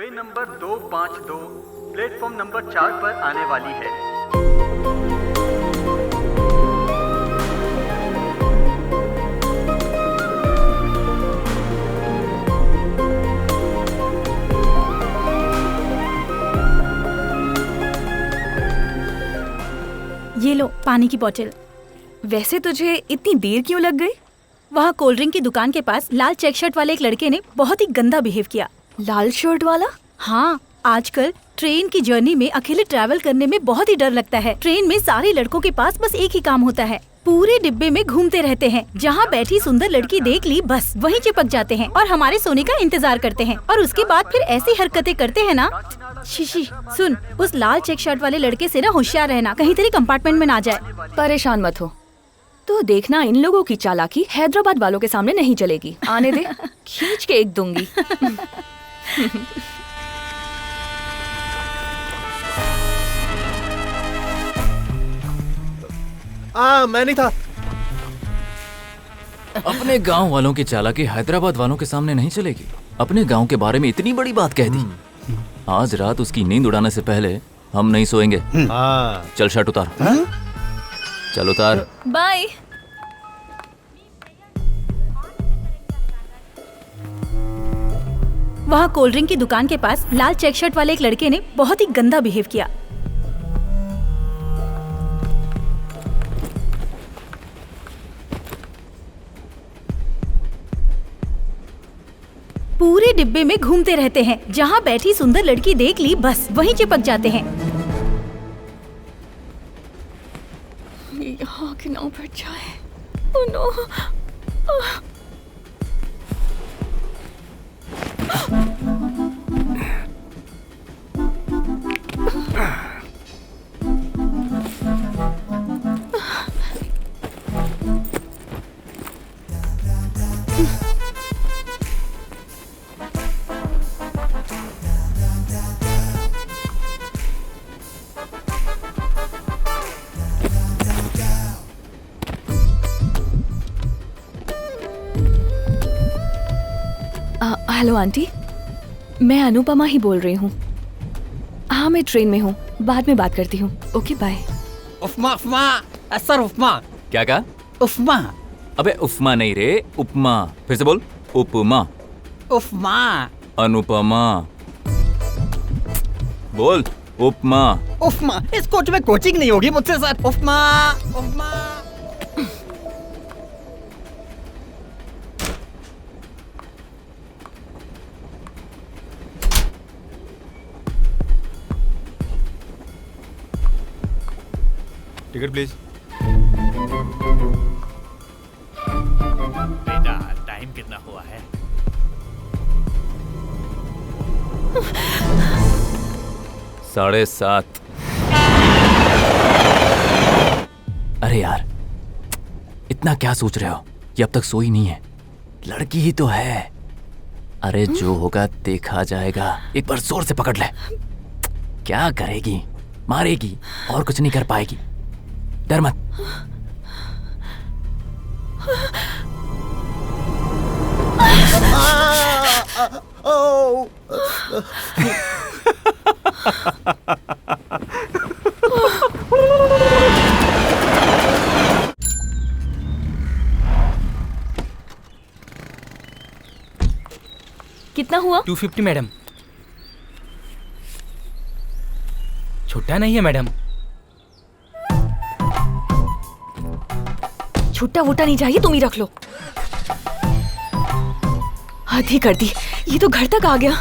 Train number 252 platform number 4 पर आने वाली है। ये लो पानी की बोतल। वैसे तुझे इतनी देर क्यों लग गई? वहाँ कोल्ड ड्रिंक की दुकान के पास लाल चेक शर्ट वाले एक लड़के ने बहुत ही गंदा बिहेव किया। लाल शर्ट वाला? हाँ, आजकल ट्रेन की जर्नी में अकेले ट्रैवल करने में बहुत ही डर लगता है। ट्रेन में सारे लड़कों के पास बस एक ही काम होता है, पूरे डिब्बे में घूमते रहते हैं। जहाँ बैठी सुंदर लड़की देख ली बस वहीं चिपक जाते हैं और हमारे सोने का इंतजार करते हैं और उसके बाद फिर ऐसी हरकतें करते हैं ना। शीशी सुन, उस लाल चेक शर्ट वाले लड़के से ना होशियार रहना, कहीं तेरी कंपार्टमेंट में ना जाए। परेशान मत हो, तो देखना इन लोगों की चालाकी हैदराबाद वालों के सामने नहीं चलेगी। आने दे, खींच के एक दूंगी। मैं नहीं था। अपने गांव वालों की चालाकी हैदराबाद वालों के सामने नहीं चलेगी। अपने गांव के बारे में इतनी बड़ी बात कह दी। आज रात उसकी नींद उड़ाने से पहले हम नहीं सोएंगे। चल शर्ट उतार। चल उतार। बाय। वहाँ कोल्ड ड्रिंक की दुकान के पास लाल चेक शर्ट वाले एक लड़के ने बहुत ही गंदा बिहेव किया। पूरे डिब्बे में घूमते रहते हैं। जहाँ बैठी सुंदर लड़की देख ली बस वहीं चिपक जाते हैं। यहाँ के नाव पर जाए। Oh no. हेलो आंटी, मैं अनुपमा ही बोल रही हूँ। हाँ, मैं ट्रेन में हूँ, बाद में बात करती हूँ। Okay bye. Upma upma sir, upma. क्या कहा? उपमा। अबे उपमा नहीं रे, उपमा। फिर से बोल। उपमा। उपमा। अनुपमा। बोल उपमा। उपमा। इस कोच में कोचिंग नहीं होगी मुझसे sir. Upma upma. Ticket please. बेटा टाइम कितना हुआ है? साढ़े 7। अरे यार, इतना क्या सोच रहे हो? ये अब तक सोई नहीं है। लड़की ही तो है। अरे जो होगा देखा जाएगा। एक बार जोर से पकड़ ले। क्या करेगी? मारेगी और कुछ नहीं कर पाएगी। डर मत। कितना हुआ? 250 मैडम। छोटा नहीं है मैडम। छुट्टा वुट्टा नहीं चाहिए, तुम ही रख लो। हद ही कर दी, ये तो घर तक आ गया।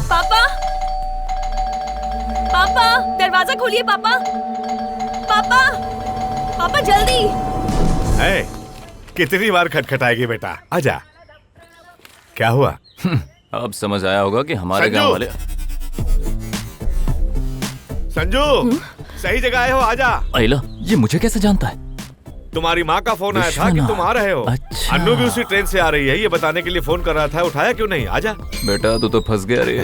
पापा, पापा दरवाजा खोलिए। पापा, पापा, पापा जल्दी। कितनी बार खटखटाएगी बेटा? आजा। क्या हुआ? अब समझ आया होगा कि हमारे गांव वाले। संजू, सही जगह आए हो, आजा। अहिला, ये मुझे कैसे जानता है? तुम्हारी माँ का फोन आया था कि तुम आ रहे हो। अच्छा। अन्नू भी उसी ट्रेन से आ रही है, ये बताने के लिए फोन कर रहा था। उठाया क्यों नहीं? आजा। बेटा तू तो फंस गया रे।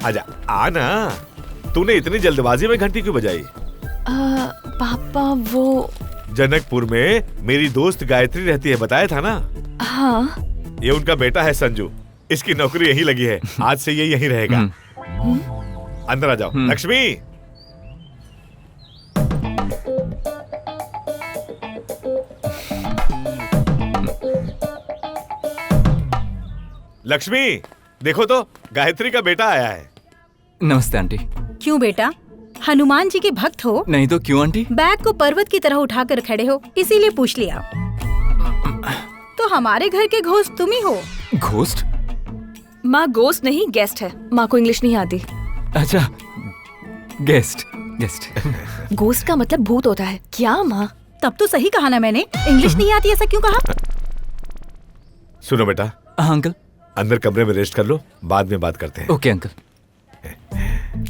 आजा, आना। तूने इतनी जल्दबाजी में घंटी क्यों बजाई? पापा वो जनकपुर में मेरी दोस्त गायत्री रहती है, बताया था ना। हाँ। ये उनका बेटा है संजू, इसकी नौकरी यहीं लगी है, आज से ये यहीं रहेगा। अंदर आ जाओ। लक्ष्मी, लक्ष्मी देखो तो, गायत्री का बेटा आया है। नमस्ते आंटी। क्यों बेटा, हनुमान जी के भक्त हो? नहीं तो क्यों आंटी? बैग को पर्वत की तरह उठाकर खड़े हो, इसीलिए पूछ लिया। तो हमारे घर के घोस्ट तुम ही हो। घोस्ट? माँ गोस्ट नहीं, गेस्ट है। माँ को इंग्लिश नहीं आती। अच्छा, गेस्ट। गोस्ट का मतलब भूत होता है क्या माँ? तब तो सही कहा ना मैंने, इंग्लिश नहीं आती ऐसा क्यों कहा? सुनो बेटा। हाँ अंकल। अंदर कमरे में रेस्ट कर लो, बाद में बात करते हैं। Okay uncle.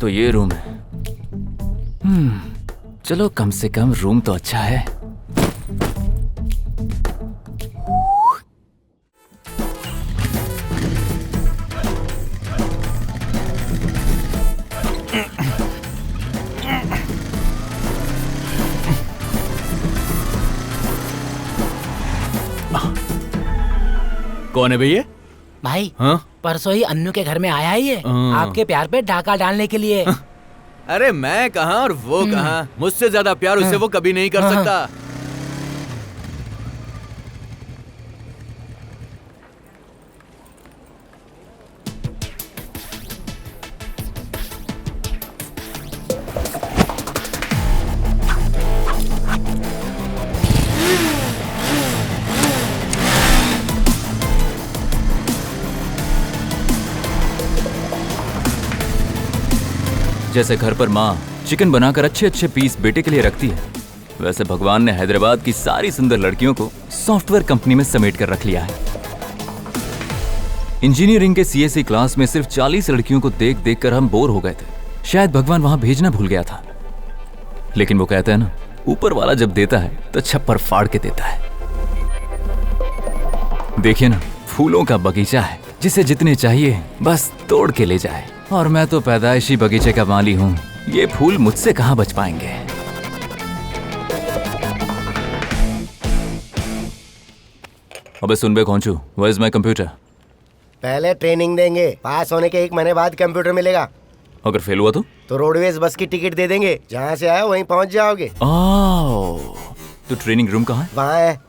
तो ये रूम है। चलो कम से कम रूम तो अच्छा है। कौन है भैया? भाई हाँ? परसों ही अन्नू के घर में आया ही है, आपके प्यार पे डाका डालने के लिए। अरे मैं कहाँ और वो कहाँ, मुझसे ज्यादा प्यार उसे वो कभी नहीं कर सकता। जैसे घर पर माँ चिकन बनाकर अच्छे अच्छे पीस बेटे के लिए रखती है, वैसे भगवान ने हैदराबाद की सारी सुंदर लड़कियों को सॉफ्टवेयर कंपनी में समेट कर रख लिया है। इंजीनियरिंग के सीएससी क्लास में सिर्फ 40 लड़कियों को देख देख कर हम बोर हो गए थे। शायद भगवान वहां भेजना भूल गया था, लेकिन वो कहता है ना, ऊपर वाला जब देता है तो छप्पर फाड़ के देता है। देखिए ना, फूलों का बगीचा है, जिसे जितने चाहिए बस तोड़ के ले जाए। और मैं तो पैदाइशी बगीचे का माली हूँ, ये फूल मुझसे कहाँ बच पाएंगे। अबे सुन बे कौनचू, वेयर इज माय कंप्यूटर? पहले ट्रेनिंग देंगे, पास होने के 1 महीने बाद कंप्यूटर मिलेगा। अगर फेल हुआ तो रोडवेज बस की टिकट दे देंगे, जहाँ से आए वहीं पहुँच जाओगे। तो ट्रेनिंग रूम कहाँ है? वहाँ है।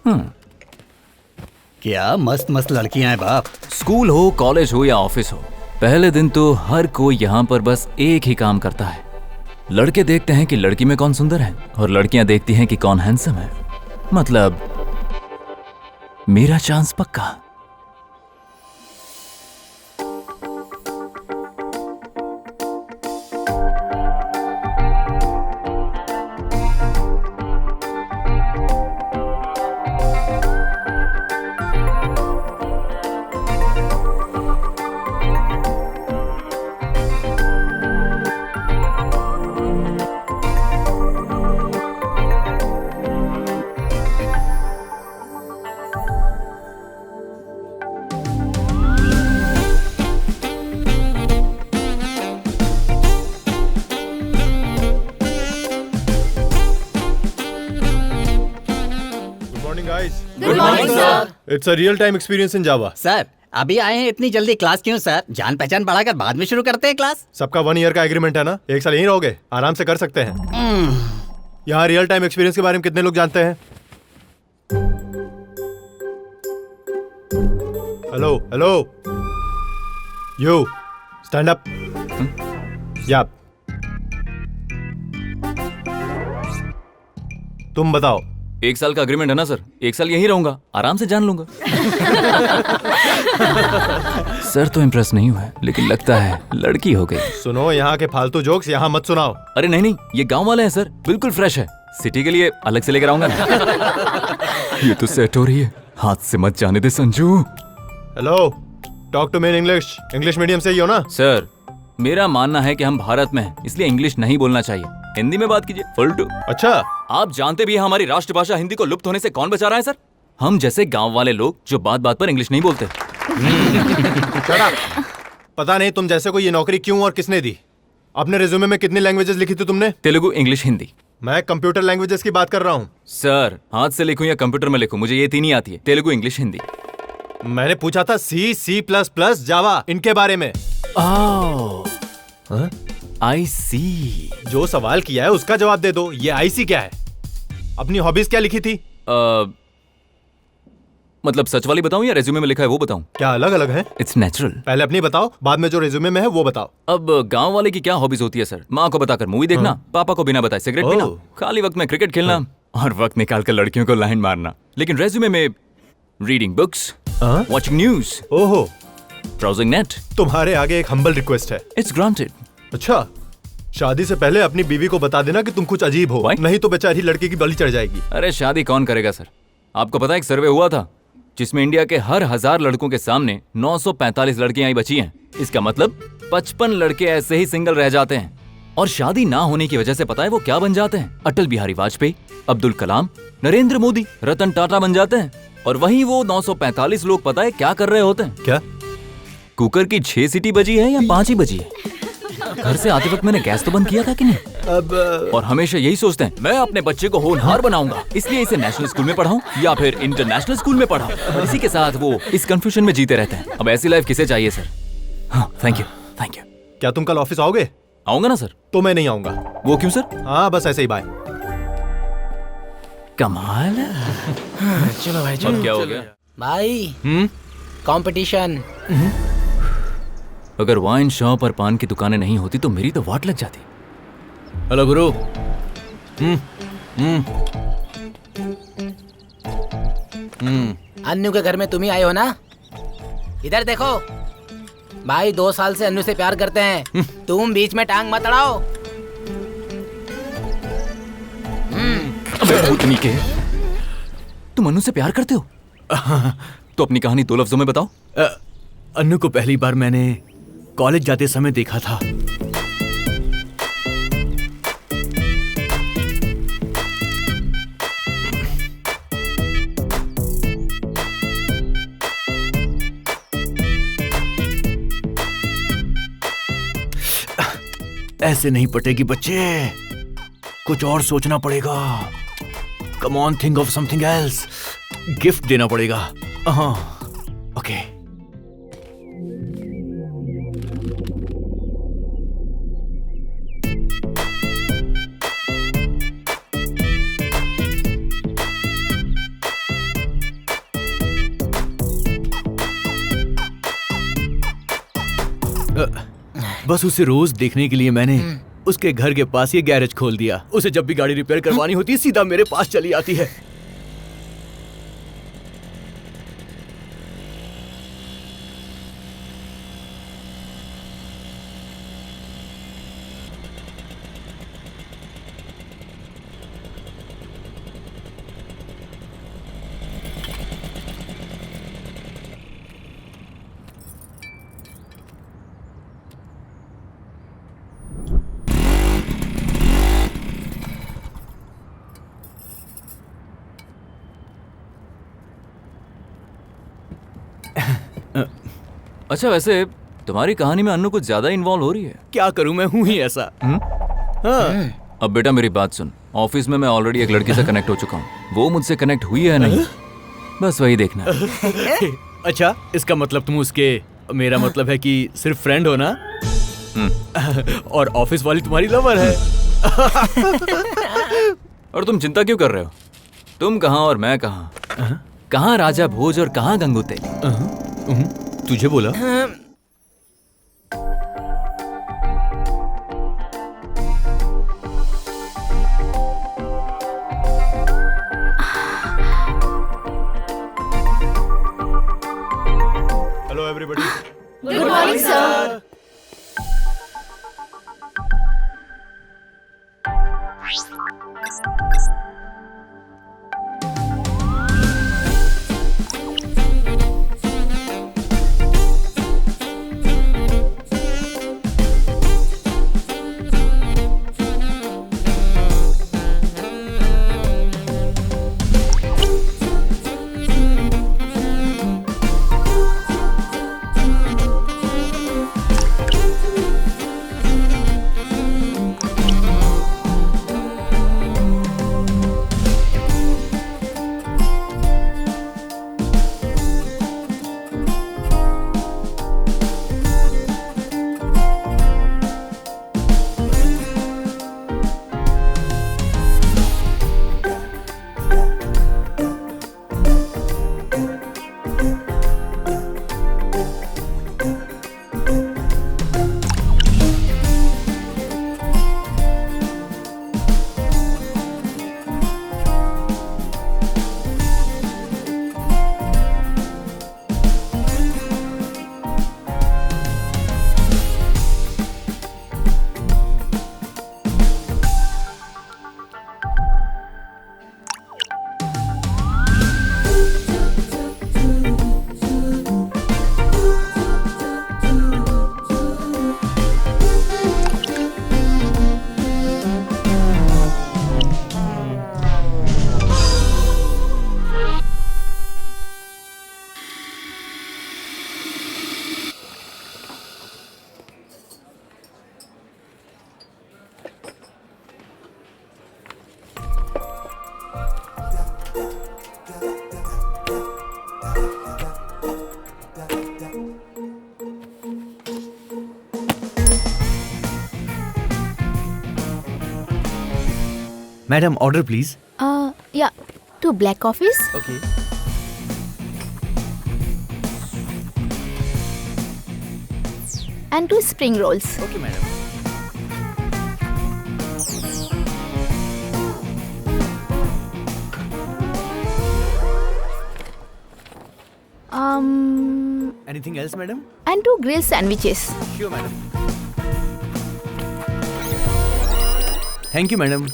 क्या मस्त मस्त लड़कियां हैं बाप। स्कूल हो, कॉलेज हो या ऑफिस हो, पहले दिन तो हर कोई यहाँ पर बस एक ही काम करता है। लड़के देखते हैं कि लड़की में कौन सुंदर है, और लड़कियां देखती हैं कि कौन हैंडसम है। मतलब मेरा चांस पक्का। It's a real time experience in Java. Sir अभी आए हैं, इतनी जल्दी क्लास क्यों सर? जान पहचान बढ़ाकर बाद में शुरू करते हैं क्लास। सबका 1 ईयर का एग्रीमेंट है ना, 1 साल यहीं रहोगे, आराम से कर सकते हैं। यहाँ रियल टाइम एक्सपीरियंस के बारे में कितने लोग जानते हैं? Hello hello, you stand up. या तुम बताओ। 1 साल का एग्रीमेंट है ना सर, 1 साल यहीं रहूंगा, आराम से जान लूंगा। सर तो इम्प्रेस नहीं हुआ, लेकिन लगता है लड़की हो गई। सुनो, यहाँ के फालतू जोक्स यहाँ मत सुनाओ। अरे नहीं नहीं, ये गांव वाले हैं सर, बिल्कुल फ्रेश है। सिटी के लिए अलग से लेकर आऊंगा ना। ये तो सेट हो रही है, हाथ से मत जाने दे Sanju. Hello, talk to me in English. English medium से ही हो ना? सर मेरा मानना है कि हम भारत में हैं, इसलिए इंग्लिश नहीं बोलना चाहिए, हिंदी में बात कीजिए। फुलटू। अच्छा, आप जानते भी हैं हमारी राष्ट्रभाषा हिंदी को लुप्त होने से कौन बचा रहा है सर? हम जैसे गांव वाले लोग जो बात बात पर इंग्लिश नहीं बोलते। पता नहीं तुम जैसे को ये नौकरी क्यों और किसने दी। अपने रिज्यूमे में कितनी लैंग्वेजेस लिखी थी तुमने? तेलुगु, इंग्लिश, हिंदी। मैं कंप्यूटर लैंग्वेजेस की बात कर रहा हूँ। सर हाथ से लिखूं या कंप्यूटर में लिखूं, मुझे ये तीन ही आती है, तेलुगु, इंग्लिश, हिंदी। मैंने पूछा था C++, जावा, इनके बारे में। आई सी। जो सवाल किया है उसका जवाब दे दो। ये IC क्या है? अपनी हॉबीज क्या लिखी थी? मतलब सच वाली बताऊं या रेज्यूमे में लिखा है वो बताऊं? क्या अलग अलग है? It's natural. पहले अपनी बताओ, बाद में जो रेज्यूमे में है वो बताओ। अब गांव वाले की क्या हॉबीज होती है सर? माँ को बताकर मूवी देखना, पापा को बिना बताए सिगरेट पीना, खाली वक्त में क्रिकेट खेलना और वक्त निकालकर लड़कियों को लाइन मारना। लेकिन रेज्यूमे में रीडिंग बुक्स, वॉचिंग न्यूज, ओहो, ब्राउजिंग नेट। तुम्हारे आगे एक हम्बल रिक्वेस्ट है। It's granted. अच्छा, शादी से पहले अपनी बीवी को बता देना कि तुम कुछ अजीब हो, नहीं तो बेचारी लड़के की बलि चढ़ जाएगी। अरे शादी कौन करेगा सर? आपको पता है एक सर्वे हुआ था जिसमें इंडिया के हर 1000 लड़कों के सामने 945 लड़कियां ही बची हैं। इसका मतलब 55 लड़के ऐसे ही सिंगल रह जाते हैं। और शादी ना होने की वजह से पता है वो क्या बन जाते हैं? अटल बिहारी वाजपेयी, अब्दुल कलाम, नरेंद्र मोदी, रतन टाटा बन जाते हैं। और वहीं वो 945 लोग पता है क्या कर रहे होते हैं? क्या? कुकर की 6 सीटी बजी है या 5 ही बजी है? घर से आते वक्त मैंने गैस तो बंद किया था कि नहीं? अब और हमेशा यही सोचते हैं मैं अपने बच्चे को होनहार बनाऊंगा, इसलिए इसे नेशनल स्कूल में पढ़ाऊं या फिर इंटरनेशनल स्कूल में पढ़ाऊं। इसी के साथ वो इस कंफ्यूजन में जीते रहते हैं। अब ऐसी लाइफ किसे चाहिए सर? हाँ, थैंक यू। क्या तुम कल ऑफिस आओगे? आऊंगा ना सर। तो मैं नहीं आऊंगा। वो क्यों सर? हाँ, बस ऐसे ही, बाय। कमाल है। चलो भाई, अब चलो। क्या हो गया भाई, कंपटीशन। अगर वाइन शॉप और पान की दुकानें नहीं होती तो मेरी तो वाट लग जाती। हेलो गुरु। अन्नू के घर में तुम ही आए हो ना? इधर देखो भाई, 2 साल से अन्नू से प्यार करते हैं। तुम बीच में टांग मत अड़ाओ। अबे भूतनी के, तुम अन्नू से प्यार करते हो? तो अपनी कहानी 2 लफ्जों में बताओ। अन्नू को पहली बार मैंने कॉलेज जाते समय देखा था। ऐसे नहीं पटेगी बच्चे, कुछ और सोचना पड़ेगा। Come on, think of something else. Gift देना पड़ेगा। हाँ, ओके। बस उसे रोज देखने के लिए मैंने उसके घर के पास ये गैरेज खोल दिया। उसे जब भी गाड़ी रिपेयर करवानी होती है सीधा मेरे पास चली आती है। अच्छा, वैसे तुम्हारी कहानी में अन्नू कुछ ज्यादा इन्वॉल्व हो रही है। क्या करूं, मैं हूं ही ऐसा। हाँ। अब बेटा मेरी बात सुन, ऑफिस में मैं ऑलरेडी एक लड़की से कनेक्ट हो चुका हूँ। वो मुझसे कनेक्ट हुई है नहीं, बस वही देखना। अच्छा, इसका मतलब तुम उसके, मेरा मतलब है कि सिर्फ फ्रेंड हो ना? और ऑफिस वाली तुम्हारी लवर है। और तुम चिंता क्यों कर रहे हो? तुम कहाँ और मैं कहाँ? कहाँ राजा भोज और कहाँ गंगूते? तुझे बोला? Hello everybody. Good morning sir. Madam order please. या 2 black coffees okay. and 2 spring rolls. Okay madam. Anything else madam? And 2 grilled sandwiches. Sure madam. Thank you madam.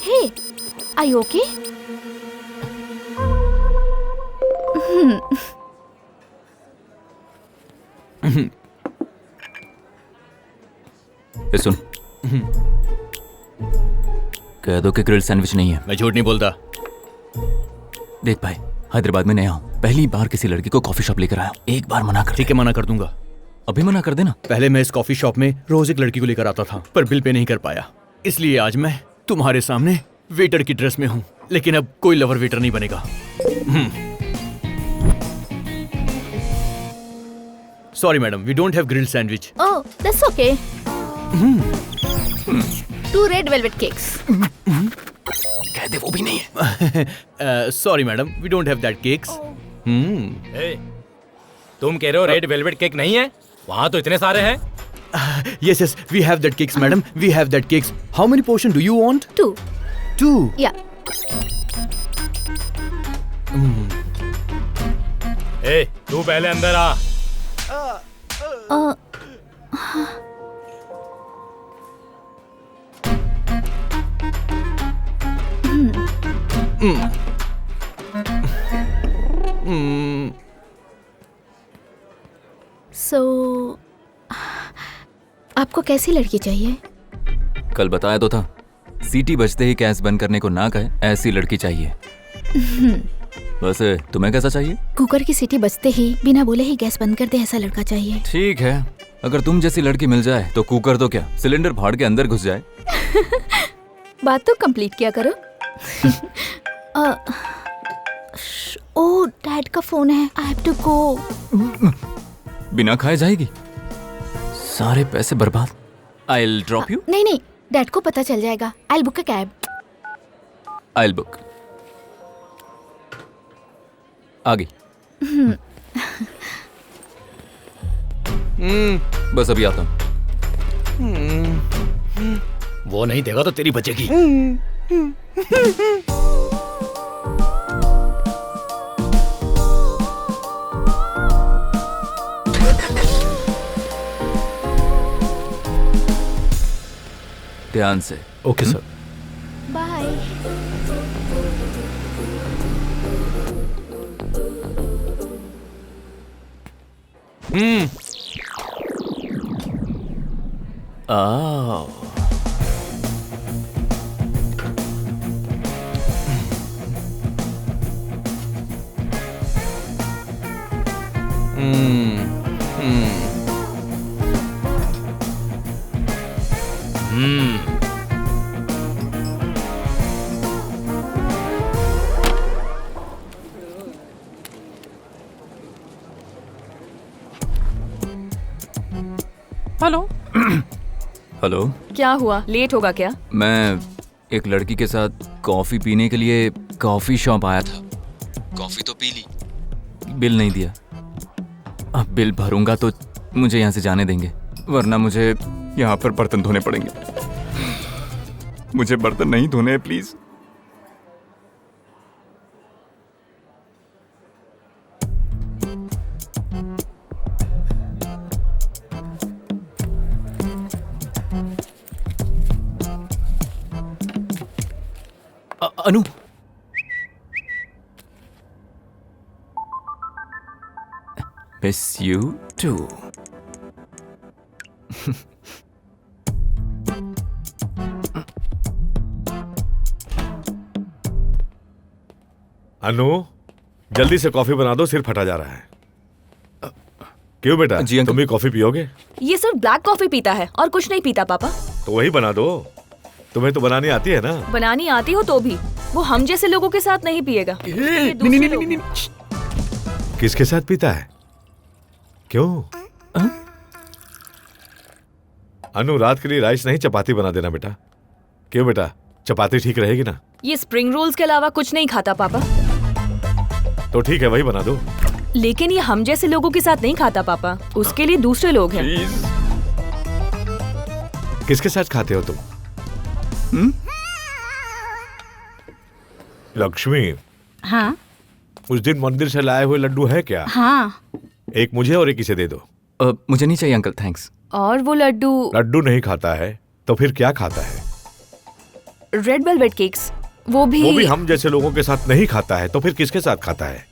Hey, are you okay? ए, सुन। कह दो कि grilled sandwich नहीं है। मैं झूठ नहीं बोलता। देख भाई, हैदराबाद में नया हूँ, पहली बार किसी लड़की को कॉफी शॉप लेकर आया हूँ। एक बार मना कर। ठीक है, मना कर दूंगा। अभी मना कर देना। पहले मैं इस कॉफी शॉप में रोज एक लड़की को लेकर आता था, पर बिल पे नहीं कर पाया, इसलिए आज मैं तुम्हारे सामने वेटर की ड्रेस में हूँ। लेकिन अब कोई लवर वेटर नहीं बनेगा। Sorry madam, we don't have grilled sandwich. Oh, that's okay. 2 red velvet cakes. कह दे वो भी नहीं है। Sorry madam, we don't have that cakes. तुम कह रहे हो रेड वेलवेट केक नहीं है? वहाँ तो इतने सारे हैं। Yes, yes, we have that cakes, madam. We have that cakes. How many portion do you want? 2. 2. Yeah. ए, तू पहले अंदर आ। So, आपको कैसी लड़की चाहिए? कल बताया तो था, सीटी बजते ही गैस बंद करने को ना कहे, ऐसी लड़की चाहिए। वैसे तुम्हें कैसा चाहिए? कुकर की सीटी बजते ही बिना बोले ही गैस बंद कर दे ऐसा लड़का चाहिए। ठीक है, अगर तुम जैसी लड़की मिल जाए तो कुकर तो क्या, सिलेंडर फाड़ के अंदर घुस जाए। बात तो कंप्लीट किया करो। ओह, डैड का फोन है। I have to go. बिना खाए जाएगी? सारे पैसे बर्बाद। I'll drop you? नहीं नहीं, डैड को पता चल जाएगा। I'll book a cab. I'll book. आ गई। बस अभी आता हूँ। वो नहीं देगा तो तेरी बचेगी। ध्यान से। Okay sir. Bye. Hello. Hello. क्या हुआ, लेट होगा क्या? मैं एक लड़की के साथ कॉफी पीने के लिए कॉफी शॉप आया था। कॉफी तो पी ली, बिल नहीं दिया। अब बिल भरूंगा तो मुझे यहाँ से जाने देंगे, वरना मुझे यहाँ पर बर्तन धोने पड़ेंगे। मुझे बर्तन नहीं धोने हैं, please. Anu, miss you too. Anu, जल्दी से कॉफी बना दो, सिर फटा जा रहा है। क्यों बेटा, जी अंकल। तुम भी कॉफी पियोगे? ये सिर्फ ब्लैक कॉफी पीता है और कुछ नहीं पीता पापा। तो वही बना दो, तुम्हें तो बनानी आती है ना। बनानी आती हो तो भी वो हम जैसे लोगों के साथ नहीं पिएगा। ये दूसरे लोग हैं। किसके साथ पीता है? क्यों? अनु, रात के लिए राइस नहीं चपाती बना देना बेटा। क्यों बेटा, चपाती ठीक रहेगी ना? ये स्प्रिंग रोल्स के अलावा कुछ नहीं खाता पापा। तो ठीक है, वही बना दो। लेकिन ये हम जैसे लोगों के साथ नहीं खाता पापा, उसके लिए दूसरे लोग हैं। किसके साथ खाते हो तुम? लक्ष्मी, हाँ उस दिन मंदिर से लाए हुए लड्डू है क्या? हाँ। एक मुझे और एक इसे दे दो। मुझे नहीं चाहिए अंकल, थैंक्स। और वो लड्डू नहीं खाता है तो फिर क्या खाता है? रेड वेलवेट केक्स, वो भी हम जैसे लोगों के साथ नहीं खाता है तो फिर किसके साथ खाता है?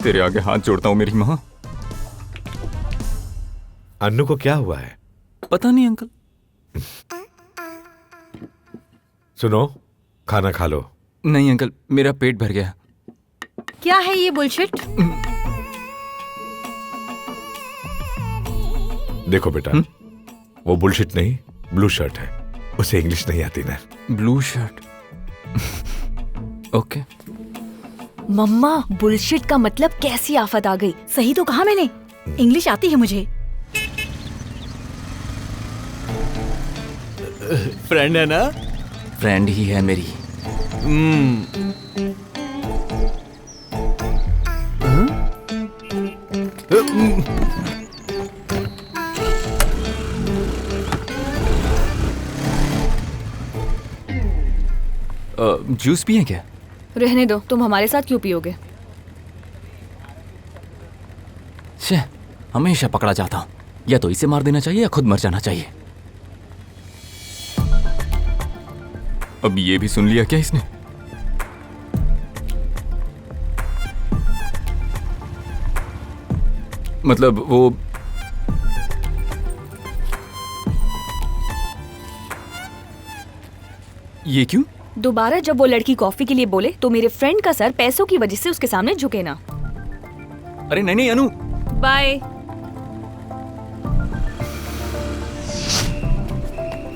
तेरे आगे हाथ जोड़ता हूँ मेरी माँ। अन्नू को क्या हुआ है? पता नहीं अंकल। सुनो, खाना खा लो। नहीं अंकल, मेरा पेट भर गया। क्या है ये बुलशिट? देखो बेटा, वो बुलशिट नहीं, ब्लू शर्ट है। उसे इंग्लिश नहीं आती ना। Blue shirt. ओके। मम्मा, बुलशिट का मतलब कैसी आफत आ गई? सही तो कहा मैंने, इंग्लिश आती है मुझे। फ्रेंड है ना? फ्रेंड ही है मेरी। जूस पिए क्या? रहने दो, तुम हमारे साथ क्यों पियोगे? छे, हमेशा पकड़ा जाता हूँ। या तो इसे मार देना चाहिए या खुद मर जाना चाहिए। अब ये भी सुन लिया क्या इसने? मतलब वो ये क्यों? दोबारा जब वो लड़की कॉफी के लिए बोले तो मेरे फ्रेंड का सर पैसों की वजह से उसके सामने झुके ना। अरे नहीं नहीं अनु, बाय।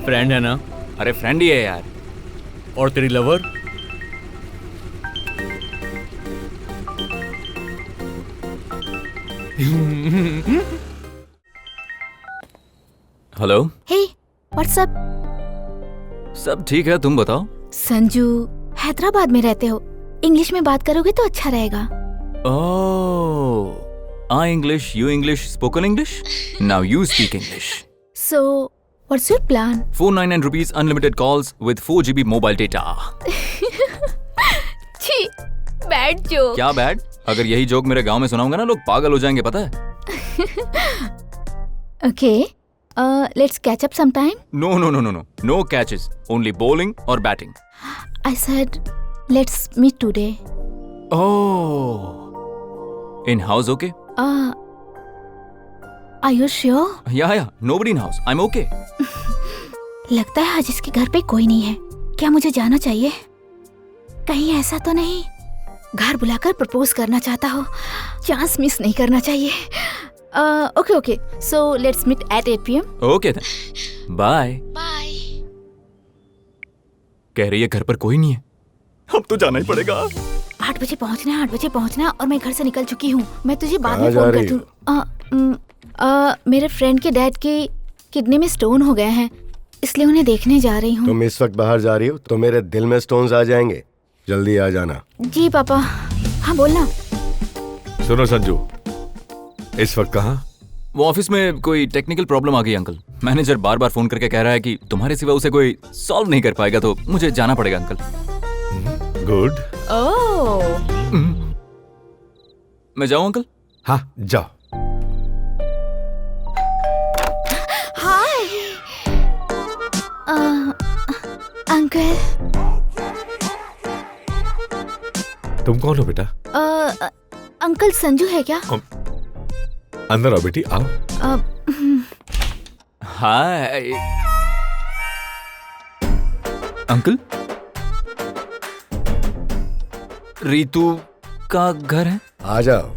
फ्रेंड है ना? अरे फ्रेंड ही है यार। और तेरी लवर? हेलो। हे, व्हाट्सअप? सब ठीक है, तुम बताओ। संजू, हैदराबाद में रहते हो, इंग्लिश में बात करोगे तो अच्छा रहेगा। Oh, I English, you English, spoken English. Now you speak English. So, what's your plan? 499 rupees unlimited calls with 4 GB mobile data. छी, बैड जोक। क्या बैड? अगर यही जोक मेरे गांव में सुनाऊंगा ना, लोग पागल हो जाएंगे, पता है? Okay, let's catch up sometime. No catches, only bowling or batting. I said, let's meet today. Oh, in house okay? Are you sure? Yeah, nobody in house. I'm okay. लगता है आज इसके घर पे कोई नहीं है। क्या मुझे जाना चाहिए? कहीं ऐसा तो नहीं घर बुलाकर प्रपोज करना चाहता हो? चांस मिस नहीं करना चाहिए। Okay. So let's meet at 8 PM. Okay then. Bye. Bye. कह रही है घर पर कोई नहीं है। अब तो जाना ही पड़ेगा। 8 बजे पहुंचना है, 8 बजे पहुंचना, और मैं घर से निकल चुकी हूँ। मैं तुझे बाद में कहाँ फोन जा कर दूँ। मेरे फ्रेंड के डैड के किडनी में स्टोन हो गए हैं, इसलिए उन्हें देखने जा रही हूँ। तुम इस वक्त बाहर जा रही हो तो मेरे दिल में स्टोन्स आ जाएंगे। जल्दी आ जाना। जी पापा। हाँ बोलना। सुनो संजू, इस वक्त कहाँ? वो ऑफिस में कोई टेक्निकल प्रॉब्लम आ गई अंकल। मैनेजर बार बार फोन करके कह रहा है कि तुम्हारे सिवा उसे कोई सॉल्व नहीं कर पाएगा, तो मुझे जाना पड़ेगा अंकल। गुड। ओह। मैं जाऊँ अंकल? हाँ जाओ। Hi uncle. तुम कौन हो बेटा? अंकल संजू है क्या? अंदर आओ बेटी, आओ। Hi uncle. रीतू का घर है? आ जाओ।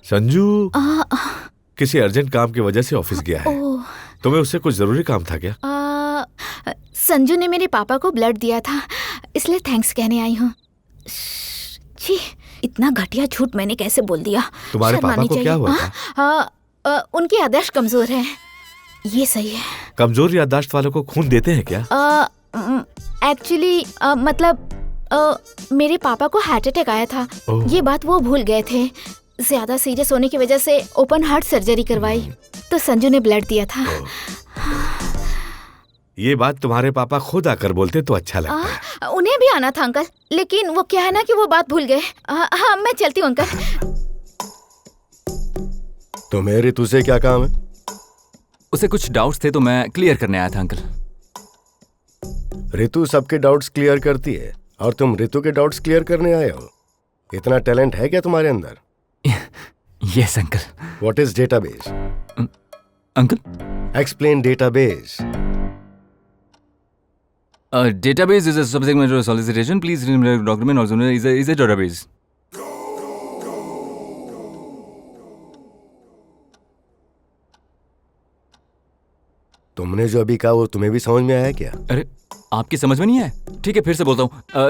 संजू किसी अर्जेंट काम की वजह से ऑफिस गया है। तुम्हें उससे कुछ जरूरी काम था क्या? संजू ने मेरे पापा को ब्लड दिया था, इसलिए थैंक्स कहने आई हूँ। छी, इतना घटिया झूठ मैंने कैसे बोल दिया? तुम्हारे पापा को क्या हुआ था? उनकी आदर्श कमजोर है। ये सही है। कमजोर याददाश्त वालों को खून देते हैं क्या? एक्चुअली मतलब मेरे पापा को हार्ट अटैक आया था। ये बात वो भूल गए थे। ज्यादा सीरियस होने की वजह से ओपन हार्ट सर्जरी करवाई तो संजू ने ब्लड दिया था। ये बात तुम्हारे पापा खुद आकर बोलते तो अच्छा लगता। उन्हें भी आना था अंकल, लेकिन वो क्या है ना कि वो बात भूल गए। हाँ मैं चलती हूँ अंकल। तुम्हें रितु से क्या काम है? उसे कुछ डाउट्स थे तो मैं क्लियर करने आया था अंकल। रितु सबके डाउट्स क्लियर करती है और तुम रितु के डाउट्स क्लियर करने आए हो। इतना टैलेंट है क्या तुम्हारे अंदर? Yes uncle. What is database? Uncle explain database. Database is a subject matter solicitation. Please remember document also known is a database. तुमने जो अभी कहा वो तुम्हें भी समझ में आया क्या? अरे आपकी समझ में नहीं आया? ठीक है फिर से बोलता हूँ।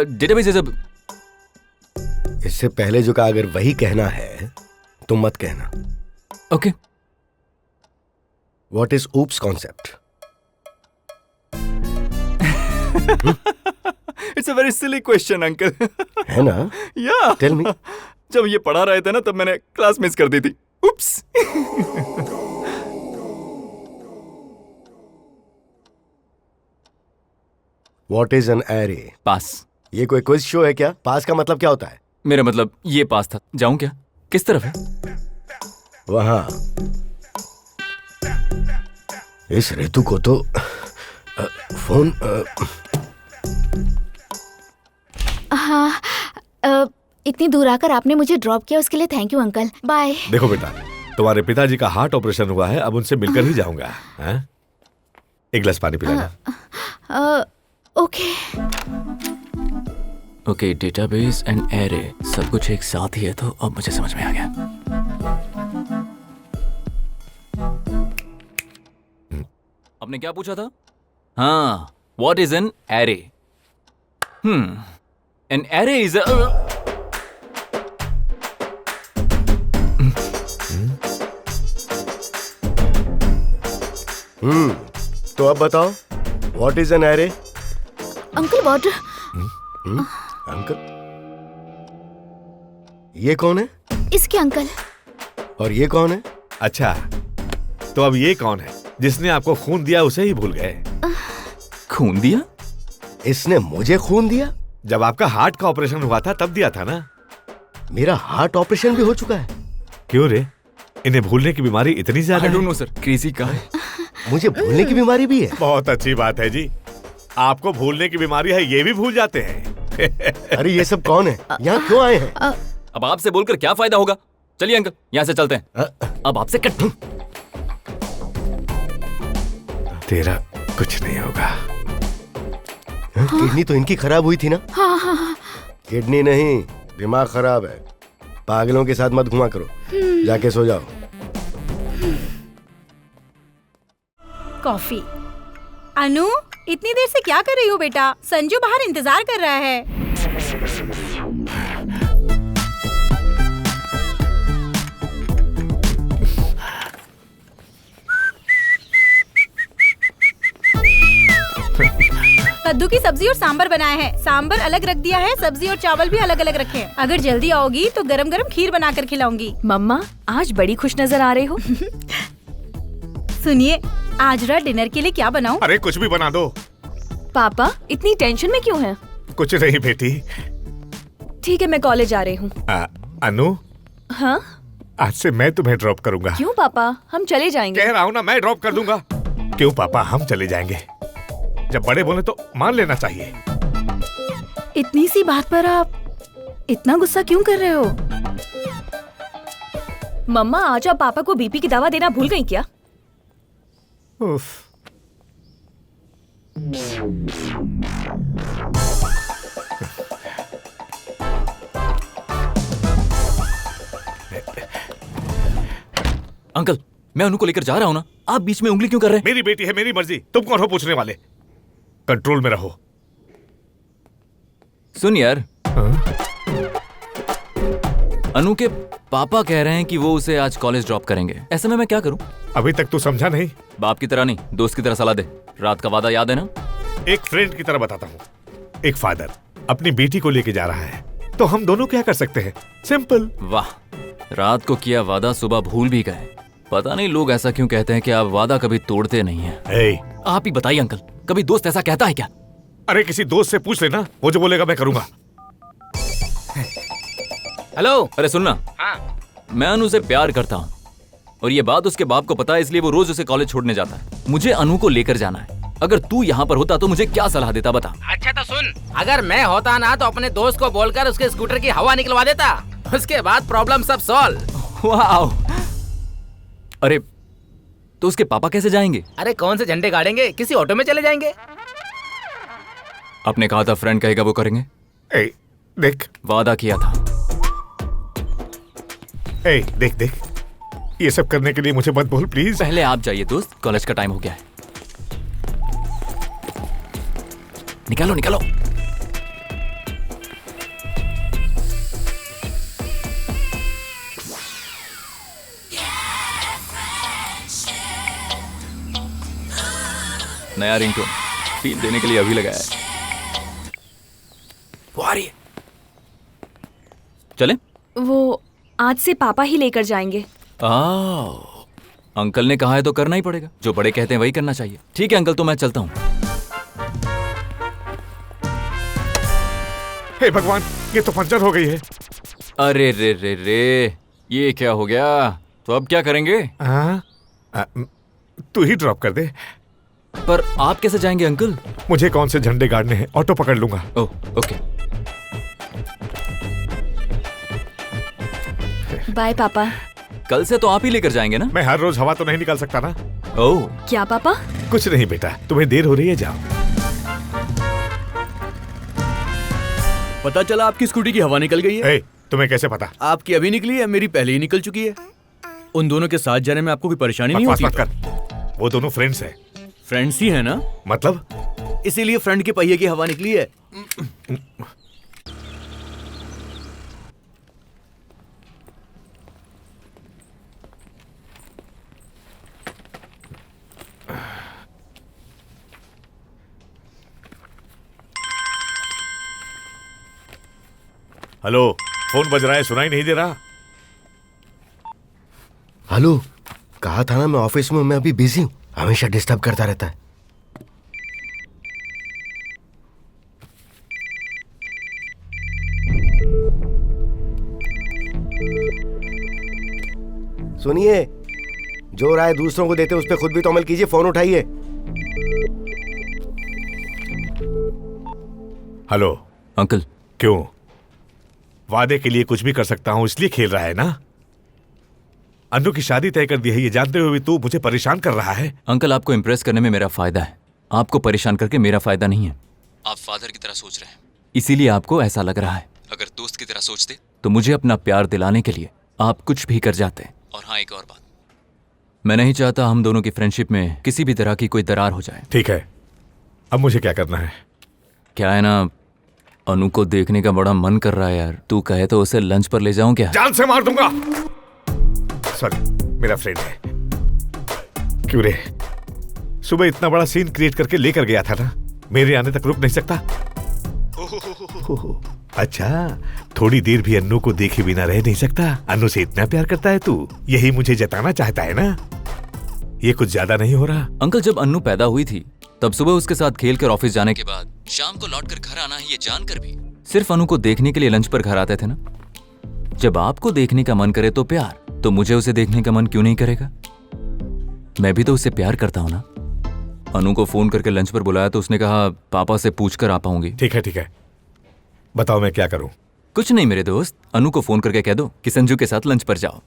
Database is a. इससे पहले जो कहा अगर वही कहना है तो मत कहना। Okay. What is oops concept? It's a very silly question uncle. है ना? या टेल मी। जब ये पढ़ा रहे थे ना तब मैंने क्लास मिस कर दी थी। Oops. What is an array? Pass. ये कोई क्विज शो है क्या? पास का मतलब क्या होता है? मेरा मतलब ये पास था। जाऊं क्या? किस तरफ है? वहां। इस ऋतु को तो फोन हाँ इतनी दूर आकर आपने मुझे ड्रॉप किया उसके लिए थैंक यू अंकल। बाय। देखो बेटा, तुम्हारे पिताजी का हार्ट ऑपरेशन हुआ है, अब उनसे मिलकर ही जाऊंगा। एक गिलास पानी पिलाना। Okay. Okay, database and array सब कुछ एक साथ ही है तो अब मुझे समझ में आ गया। आपने क्या पूछा था? हाँ, what is an array? An array is a तो अब बताओ what is an array? Uncle water. Uncle? ये कौन है? इसके अंकल। और ये कौन है? अच्छा, तो अब ये कौन है? जिसने आपको खून दिया उसे ही भूल गए। खून दिया? इसने मुझे खून दिया? जब आपका हार्ट का ऑपरेशन हुआ था तब दिया था ना। मेरा हार्ट ऑपरेशन भी हो चुका है। क्यों रे? इन्हें भूलने की बीमारी इतनी ज्यादा? I don't know, sir. Crazy का है। मुझे भूलने की बीमारी भी है? बहुत अच्छी बात है जी। आपको भूलने की बीमारी है, ये भी भूल जाते हैं। अरे ये सब कौन है? यहाँ क्यों आए हैं? अब आपसे बोलकर क्या फायदा होगा? चलिए अंकल, यहाँ से चलते हैं। अब आपसे कट। तेरा कुछ नहीं होगा। किडनी तो इनकी खराब हुई थी ना? हाँ। किडनी नहीं, दिमाग खराब है। पागलों के साथ मत घुमा करो। जाके सो जाओ। कॉफी। अनु, इतनी देर से क्या कर रही हो बेटा? संजू बाहर इंतजार कर रहा है। कद्दू की सब्जी और सांबर बनाया है। सांबर अलग रख दिया है, सब्जी और चावल भी अलग अलग रखे हैं। अगर जल्दी आओगी तो गरम गरम खीर बनाकर खिलाऊंगी। मम्मा आज बड़ी खुश नजर आ रहे हो। सुनिए, आज रात डिनर के लिए क्या बनाऊं? अरे कुछ भी बना दो। पापा इतनी टेंशन में क्यों हैं? कुछ नहीं बेटी। ठीक है मैं कॉलेज आ रही हूँ। अनु? हाँ? आज से मैं तुम्हें ड्रॉप करूंगा। क्यों पापा? हम चले जाएंगे। कह रहा हूँ ना, मैं ड्रॉप कर दूंगा। क्यों पापा, हम चले जाएंगे। जब बड़े बोले तो मान लेना चाहिए। इतनी सी बात पर आप इतना गुस्सा क्यों कर रहे हो? मम्मा आज आप पापा को बीपी की दवा देना भूल गई क्या? उफ। अंकल, मैं अनु को लेकर जा रहा हूँ ना, आप बीच में उंगली क्यों कर रहे हैं? मेरी बेटी है, मेरी मर्जी। तुम कौन हो पूछने वाले? कंट्रोल में रहो। सुन यार, अनु के पापा कह रहे हैं कि वो उसे आज कॉलेज ड्रॉप करेंगे। ऐसे में मैं क्या करूं? अभी तक तू समझा नहीं? बाप की तरह नहीं, दोस्त की तरह सलाह दे। रात का वादा याद है ना? एक फ्रेंड की तरह बताता हूँ। एक फादर अपनी बेटी को लेके जा रहा है, तो हम दोनों क्या कर सकते हैं? सिंपल। वाह, रात को किया वादा सुबह भूल भी गए। पता नहीं लोग ऐसा क्यों कहते हैं कि आप वादा कभी तोड़ते नहीं हैं। आप ही बताइए अंकल, कभी दोस्त ऐसा कहता है क्या? अरे किसी दोस्त से पूछ लेना, वो जो बोलेगा मैं करूंगा। हेलो। अरे सुनना। हाँ। मैं अनु से प्यार करता हूँ और ये बात उसके बाप को पता है, इसलिए वो रोज उसे कॉलेज छोड़ने जाता है। मुझे अनु को लेकर जाना है। अगर तू यहाँ पर होता तो मुझे क्या सलाह देता बता। अच्छा तो सुन, अगर मैं होता ना तो अपने दोस्त को बोलकर उसके स्कूटर की हवा निकलवा देता, उसके बाद प्रॉब्लम सब सॉल्व। वाह। अरे तो उसके पापा कैसे जाएंगे? अरे कौन से झंडे गाड़ेंगे, किसी ऑटो में चले जाएंगे। आपने कहा था फ्रेंड कहेगा वो करेंगे। देख, वादा किया था। देख देख, ये सब करने के लिए मुझे मत बोल प्लीज। पहले आप जाइए दोस्त, कॉलेज का टाइम हो गया है। निकालो निकालो। नया रिंगटोन फील देने के लिए अभी लगाया है। वो आ रही है। चले? वो आज से पापा ही लेकर जाएंगे। अंकल ने कहा है तो करना ही पड़ेगा। जो बड़े कहते हैं वही करना चाहिए। ठीक है अंकल, तो मैं चलता हूँ। हे भगवान, ये तो पंचर हो गई है। अरे रे रे रे, ये क्या हो गया? तो अब क्या करेंगे? तू ही ड्रॉप कर दे। पर आप कैसे जाएंगे अंकल? मुझे कौन से झंडे गाड़ने हैं, ऑटो पकड़ लूंगा। Oh okay. बाय पापा। कल से तो आप ही लेकर जाएंगे ना? मैं हर रोज हवा तो नहीं निकाल सकता ना। ओह। क्या पापा? कुछ नहीं बेटा, तुम्हें देर हो रही है, जाओ। पता चला आपकी स्कूटी की हवा निकल गई है। तुम्हें कैसे पता? आपकी अभी निकली है, मेरी पहले ही निकल चुकी है। उन दोनों के साथ जाने में आपको कोई परेशानी नहीं होती? मत कर। वो दोनों फ्रेंड्स हैं। फ्रेंड्स ही है ना? मतलब? इसीलिए फ्रेंड के पहिए की हवा निकली है। हेलो, फोन बज रहा है, सुनाई नहीं दे रहा? हेलो, कहा था ना मैं ऑफिस में, मैं अभी बिजी हूँ, हमेशा डिस्टर्ब करता रहता है। सुनिए, जो राय दूसरों को देते उस पर खुद भी तो अमल कीजिए। फोन उठाइए। Hello uncle. क्यों? वादे के लिए कुछ भी कर सकता हूं, इसलिए खेल रहा है ना? अनु की शादी तय कर दी है, ये जानते हुए भी तू मुझे परेशान कर रहा है। अंकल, आपको इम्प्रेस करने में मेरा फायदा है, आपको परेशान करके मेरा फायदा नहीं है। आप फादर की तरह सोच रहे हैं, इसीलिए आपको ऐसा लग रहा है। अगर दोस्त की तरह सोचते तो मुझे अपना प्यार दिलाने के लिए आप कुछ भी कर जाते। और हाँ, एक और बात, मैं नहीं चाहता हम दोनों की फ्रेंडशिप में किसी भी तरह की कोई दरार हो जाए। ठीक है, अब मुझे क्या करना है? क्या है ना, अनु को देखने का बड़ा मन कर रहा है यार। तू कहे तो उसे लंच पर ले जाऊं क्या? जान से मार दूंगा। सॉरी, मेरा फ्रेंड है। क्यों रे, सुबह इतना बड़ा सीन क्रिएट करके लेकर गया था ना, मेरे आने तक रुक नहीं सकता? अच्छा, थोड़ी देर भी अन्नू को देखे बिना रह नहीं सकता? अन्नू से इतना प्यार करता है तू, यही मुझे जताना चाहता है ना? ये कुछ ज्यादा नहीं हो रहा? अंकल, जब अन्नू पैदा हुई थी तब सुबह उसके साथ खेलकर ऑफिस जाने के बाद शाम को लौटकर घर आना है, ये जानकर भी सिर्फ अनु को देखने के लिए लंच पर घर आते थे ना। जब आपको देखने का मन करे तो प्यार, तो मुझे उसे देखने का मन क्यों नहीं करेगा? मैं भी तो उससे प्यार करता हूं ना। अनु को फोन करके लंच पर बुलाया तो उसने कहा पापा से पूछकर आ पाऊंगी। ठीक है, बताओ मैं क्या करूं? कुछ नहीं मेरे दोस्त, अनु को फोन करके कह दो कि संजू के साथ लंच पर जाओ।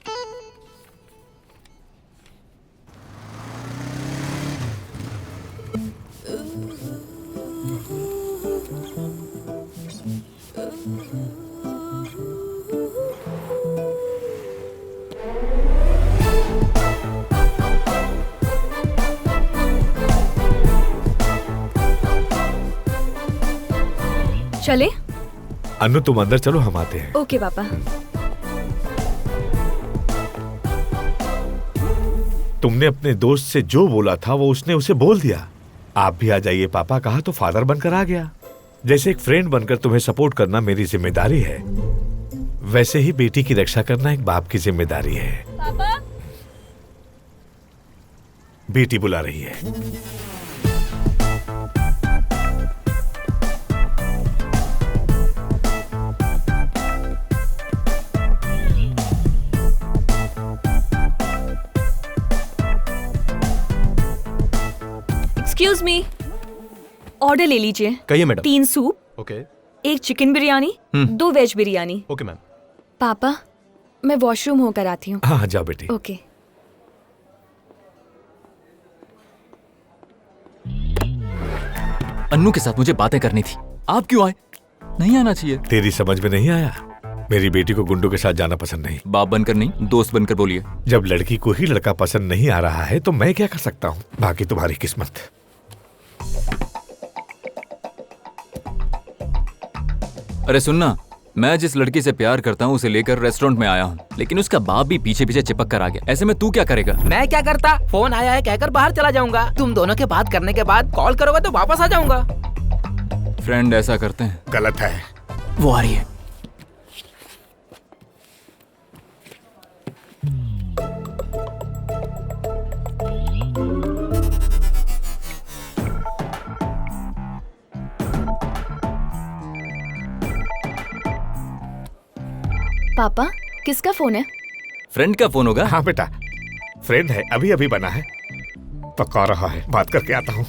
चले? अन्नू तुम अंदर चलो, हम आते हैं। ओके पापा। तुमने अपने दोस्त से जो बोला था वो उसने उसे बोल दिया। आप भी आ जाइए पापा कहा तो फादर बनकर आ गया। जैसे एक फ्रेंड बनकर तुम्हें सपोर्ट करना मेरी जिम्मेदारी है, वैसे ही बेटी की रक्षा करना एक बाप की जिम्मेदारी है। पापा, बेटी बुला रही है। एक्सक्यूज मी, ऑर्डर ले लीजिए। कहिए madam. 3 soup, okay. 1 chicken biryani, 2 veg biryani. Okay ma'am. पापा, मैं वॉशरूम होकर आती हूँ। हाँ जाओ बेटी। ओके। अन्नू के साथ मुझे बातें करनी थी, आप क्यों आए? नहीं आना चाहिए। तेरी समझ में नहीं आया? मेरी बेटी को गुंडों के साथ जाना पसंद नहीं। बाप बनकर नहीं, दोस्त बनकर बोलिए। जब लड़की को ही लड़का पसंद नहीं आ रहा है तो मैं क्या कर सकता हूँ? बाकी तुम्हारी किस्मत। अरे सुनना, मैं जिस लड़की से प्यार करता हूँ उसे लेकर रेस्टोरेंट में आया हूँ, लेकिन उसका बाप भी पीछे पीछे चिपक कर आ गया। ऐसे में तू क्या करेगा? मैं क्या करता, फोन आया है कहकर बाहर चला जाऊंगा। तुम दोनों के बात करने के बाद कॉल करोगे तो वापस आ जाऊंगा। फ्रेंड ऐसा करते हैं? गलत है। वो आ रही है। पापा, किसका फोन है? फ्रेंड का फोन होगा। हाँ बेटा, फ्रेंड है, अभी अभी बना है, पका रहा है, बात करके आता हूँ।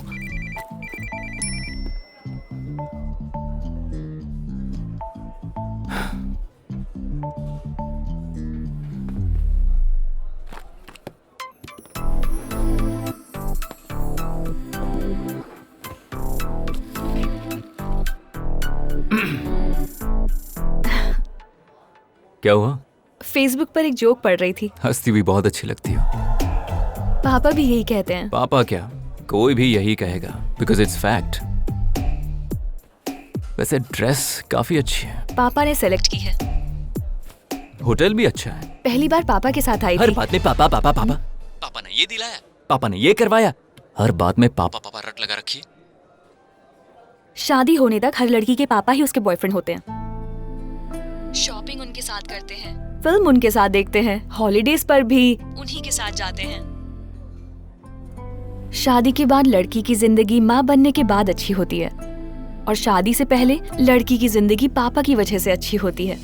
क्या हुआ? फेसबुक पर एक जोक पढ़ रही थी। हंसती हुई बहुत अच्छी लगती हो। पापा भी यही कहते हैं। पापा क्या, कोई भी यही कहेगा, बिकॉज इट्स फैक्ट। वैसे ड्रेस काफी अच्छी है। पापा ने सेलेक्ट की है। होटल भी अच्छा है। पहली बार पापा के साथ आई हर थी। बात में पापा पापा पापा। पापा ने ये दिलाया, पापा ने ये करवाया, हर बात में पापा पापा रट लगा रखी है। शादी होने तक हर लड़की के पापा ही उसके बॉयफ्रेंड होते हैं। शॉपिंग उनके साथ करते हैं, फिल्म उनके साथ देखते हैं, हॉलीडेज पर भी उन्हीं के साथ जाते हैं। शादी के बाद लड़की की जिंदगी माँ बनने के बाद अच्छी होती है, और शादी से पहले लड़की की जिंदगी पापा की वजह से अच्छी होती है।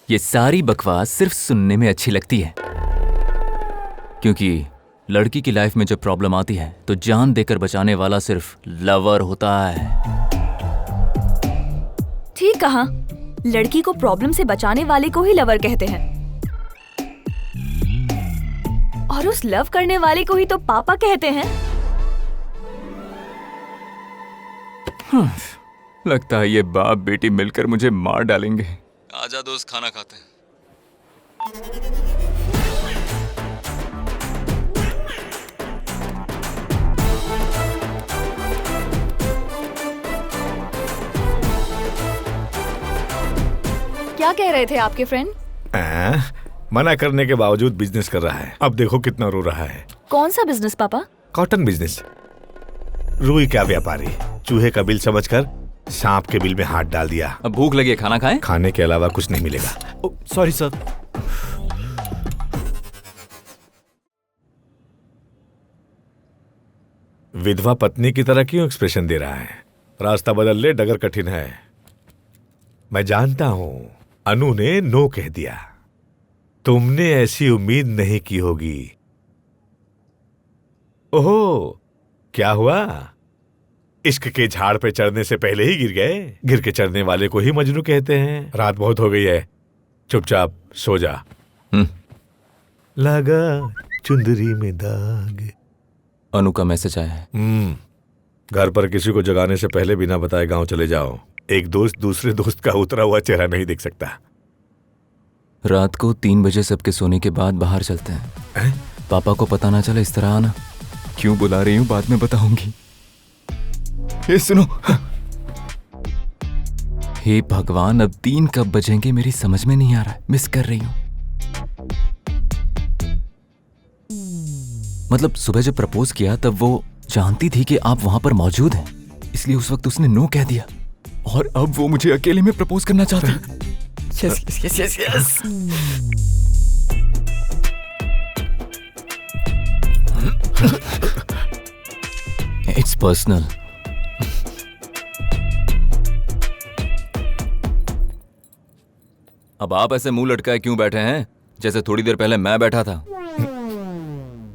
ये सारी बकवास सिर्फ सुनने में अच्छी लगती है, क्योंकि लड़की की लाइफ में जब प्रॉब्लम आती है तो जान देकर बचाने वाला सिर्फ लवर होता है। ठीक कहा, लड़की को प्रॉब्लम से बचाने वाले को ही लवर कहते हैं, और उस लव करने वाले को ही तो पापा कहते हैं। लगता है ये बाप बेटी मिलकर मुझे मार डालेंगे। आजा दोस्त, खाना खाते हैं। क्या कह रहे थे आपके फ्रेंड? मना करने के बावजूद बिजनेस कर रहा है। अब देखो कितना रो रहा है। कौन सा बिजनेस पापा? Cotton business. रुई का व्यापारी चूहे का बिल समझकर सांप के बिल में हाथ डाल दिया। अब भूख लगी है, खाना खाएं? खाने के अलावा कुछ नहीं मिलेगा। Sorry sir. विधवा पत्नी की तरह क्यों एक्सप्रेशन दे रहा है? रास्ता बदल ले, डगर कठिन है। मैं जानता हूं अनु ने नो कह दिया, तुमने ऐसी उम्मीद नहीं की होगी। ओहो, क्या हुआ? इश्क के झाड़ पे चढ़ने से पहले ही गिर गए? गिर के चढ़ने वाले को ही मजनू कहते हैं। रात बहुत हो गई है, चुपचाप सो जा। लगा चुंदरी में दाग। अनु का मैसेज आया है। घर पर किसी को जगाने से पहले बिना बताए गांव चले जाओ। एक दोस्त दूसरे दोस्त का उतरा हुआ चेहरा नहीं देख सकता। रात को 3 बजे सबके सोने के बाद बाहर चलते हैं। पापा को पता ना चले, इस तरह आना। क्यों बुला रही हूँ बाद में बताऊंगी। ये सुनो। हे भगवान, अब 3 कब बजेंगे मेरी समझ में नहीं आ रहा है। मिस कर रही हूँ। मतलब सुबह जब प्रपोज किया तब वो जानती थी कि आप वहां पर मौजूद हैं, इसलिए उस वक्त उसने नो कह दिया और अब वो मुझे अकेले में प्रपोज करना चाहती है। Yes yes yes yes. It's personal. अब आप ऐसे मुंह लटकाए क्यों बैठे हैं, जैसे थोड़ी देर पहले मैं बैठा था।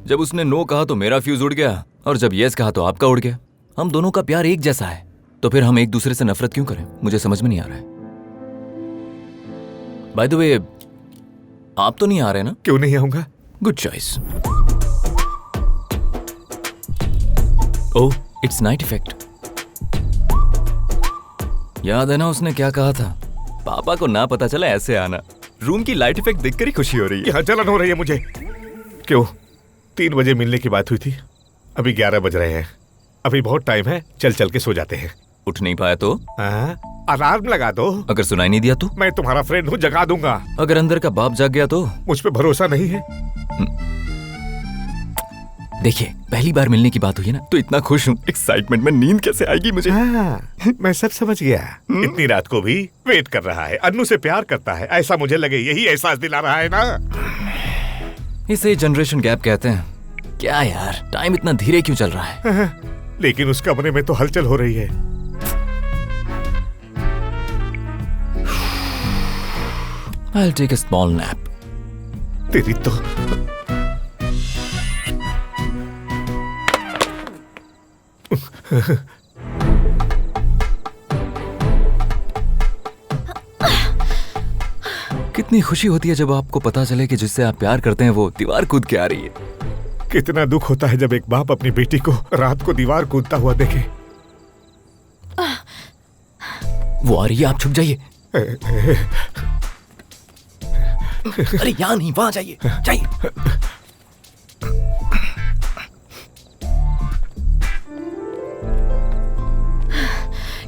जब उसने नो कहा तो मेरा फ्यूज उड़ गया और जब यस कहा तो आपका उड़ गया। हम दोनों का प्यार एक जैसा है, तो फिर हम एक दूसरे से नफरत क्यों करें? मुझे समझ में नहीं आ रहा है। बाय द वे, आप तो नहीं आ रहे ना? क्यों नहीं आऊंगा? Good choice. Oh, it's night effect. याद है ना उसने क्या कहा था? पापा को ना पता चला ऐसे आना। रूम की लाइट इफेक्ट देखकर ही खुशी हो रही है। यहाँ जलन हो रही है मुझे। क्यों? 3 बजे मिलने की बात हुई थी, अभी 11 बज रहे हैं। अभी बहुत टाइम है, चल चल के सो जाते हैं। उठ नहीं पाया तो? अलार्म लगा दो। अगर सुनाई नहीं दिया तो? मैं तुम्हारा फ्रेंड हूँ, जगा दूंगा। अगर अंदर का बाप जाग गया तो? मुझ पे भरोसा नहीं है। देखिए, पहली बार मिलने की बात हुई है ना, तो इतना खुश हूँ। एक्साइटमेंट में नींद कैसे आएगी मुझे? मैं सब समझ गया। इतनी रात को भी वेट कर रहा है, अन्नू से प्यार करता है, ऐसा मुझे लगे। यही एहसास दिला रहा है ना। इसे जनरेशन गैप कहते हैं। क्या यार, टाइम इतना धीरे क्यों चल रहा है? लेकिन उस कमरे में तो हलचल हो रही है। I'll take a small nap. तेरी तो कितनी खुशी होती है जब आपको पता चले कि जिससे आप प्यार करते हैं वो दीवार कूद के आ रही है। कितना दुख होता है जब एक बाप अपनी बेटी को रात को दीवार कूदता हुआ देखे। वो आ रही है, आप छुप जाइए। अरे यहाँ नहीं, वहां जाइए, जाइए।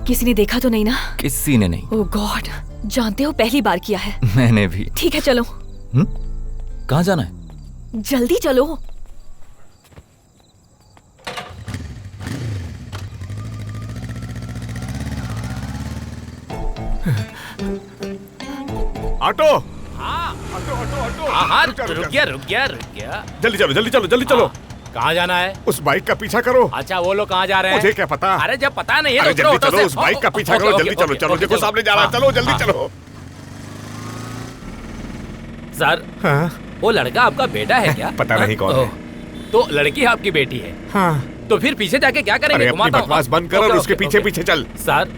किसी ने देखा तो नहीं ना? किसी ने नहीं। ओह गॉड, जानते हो पहली बार किया है। मैंने भी। ठीक है चलो। कहाँ जाना है? जल्दी चलो। ऑटो। हाँ ऑटो ऑटो ऑटो। हाँ, रुक गया। जल्दी चलो, जल्दी चलो, जल्दी चलो। कहाँ जाना है? उस बाइक का पीछा करो। अच्छा, वो लोग कहाँ जा रहे हैं? मुझे क्या पता। अरे जब पता नहीं है अरे तो जल्दी ऑटो चलो, से- उस बाइक का पीछा करो। जल्दी चलो, चलो, देखो सामने जा रहा है। चलो जल्दी चलो। सर, वो लड़का आपका बेटा है क्या? पता नहीं कौन है। तो लड़की आपकी बेटी है? हाँ। तो फिर पीछे जाके क्या करेंगे? अरे अपनी बकवास बंद कर और उसके पीछे पीछे चल। सर,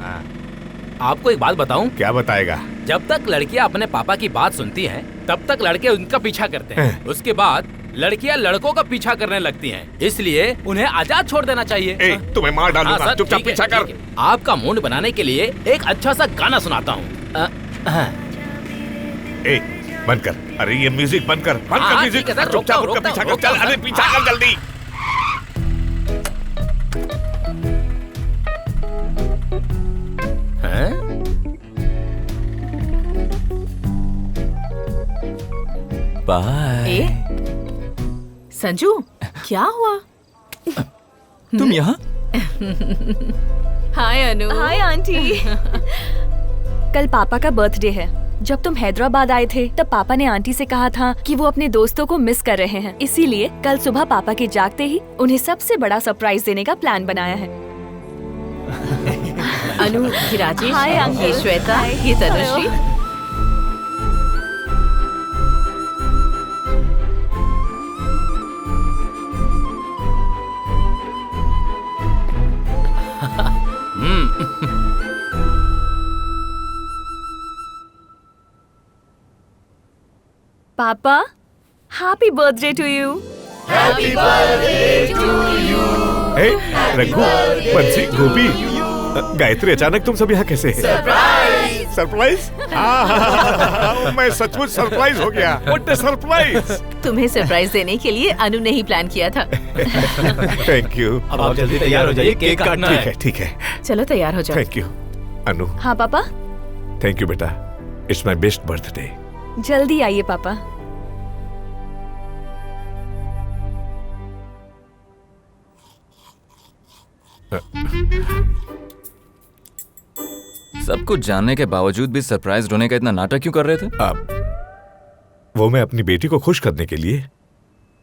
आपको एक बात बताऊं? क्या बताएगा? जब तक लड़कियां अपने पापा की बात सुनती हैं, तब तक लड़के उनका पीछा करते हैं। उसके बाद लड़कियां लड़कों का पीछा करने लगती हैं। इसलिए उन्हें आजाद छोड़ देना चाहिए। तुम्हें मार डालूंगा, चुपचाप पीछा कर। आपका मूड बनाने के लिए एक अच्छा सा गाना सुनाता हूँ। बंद कर। अरे ये म्यूजिक बंद कर, बंद कर म्यूजिक। चुपचाप उनका पीछा कर। चल, अरे पीछा कर जल्दी। बाय। संजू, क्या हुआ? तुम यहाँ? हाय अनु। Hi aunty. कल पापा का बर्थडे है। जब तुम हैदराबाद आए थे तब पापा ने आंटी से कहा था कि वो अपने दोस्तों को मिस कर रहे हैं, इसीलिए कल सुबह पापा के जागते ही उन्हें सबसे बड़ा सरप्राइज देने का प्लान बनाया है। अनु, ये राजेश, हाय अंकल। ये श्वेता, ये तनुश्री। पापा, happy birthday to you. Happy birthday to you. Raghu, Bansi, Gopi, Gayatri, अचानक तुम सब यहाँ कैसे? सरप्राइज। सरप्राइज? मैं सचमुच सरप्राइज हो गया। What a surprise. तुम्हें सरप्राइज देने के लिए अनु ने ही प्लान किया था। Thank you. अब आप जल्दी तैयार हो जाइए, केक काटना है। ठीक है, ठीक है। चलो तैयार हो जाओ। थैंक यू अनु। हाँ पापा। थैंक यू बेटा, इट्स माय बेस्ट बर्थडे। जल्दी आइए पापा। सब कुछ जानने के बावजूद भी सरप्राइज होने का इतना नाटक क्यों कर रहे थे? वो मैं अपनी बेटी को खुश करने के लिए।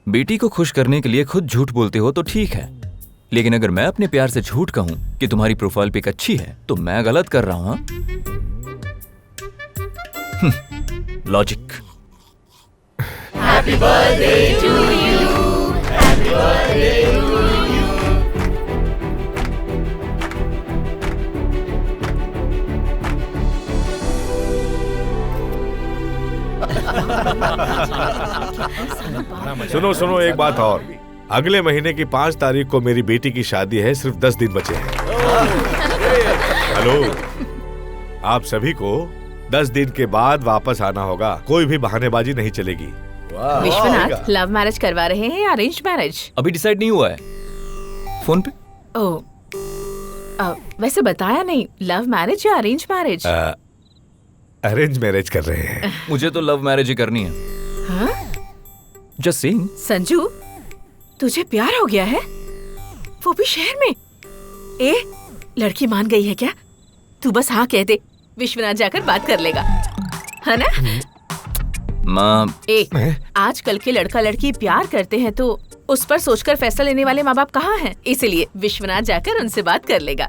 बेटी को खुश करने के लिए खुद झूठ बोलते हो तो ठीक है, लेकिन अगर मैं अपने प्यार से झूठ कहूं कि तुम्हारी प्रोफाइल पिक अच्छी है तो मैं गलत कर रहा हूं। Logic. Happy birthday to you. Happy birthday to you. सुनो सुनो, एक बात और। अगले महीने की 5 तारीख को मेरी बेटी की शादी है, सिर्फ 10 दिन बचे हैं। हेलो, आप सभी को 10 दिन के बाद वापस आना होगा, कोई भी बहानेबाजी नहीं चलेगी। विश्वनाथ, लव मैरिज करवा रहे हैं या अरेंज मैरिज? अभी डिसाइड नहीं हुआ है। फोन पे? ओह, वैसे बताया नहीं, लव मैरिज या अरेंज मैरिज? अरेंज मैरिज कर रहे हैं। मुझे तो लव मैरिज ही करनी है। हाँ? Just saying. संजू, तुझे प्यार हो गया है? वो भी शहर में? लड़की मान गई है क्या? तू बस हाँ कह दे, विश्वनाथ जाकर बात कर लेगा, है ना? माँ, आजकल के लड़का लड़की प्यार करते हैं तो उस पर सोचकर फैसला लेने वाले माँ बाप कहाँ हैं? इसलिए विश्वनाथ जाकर उनसे बात कर लेगा।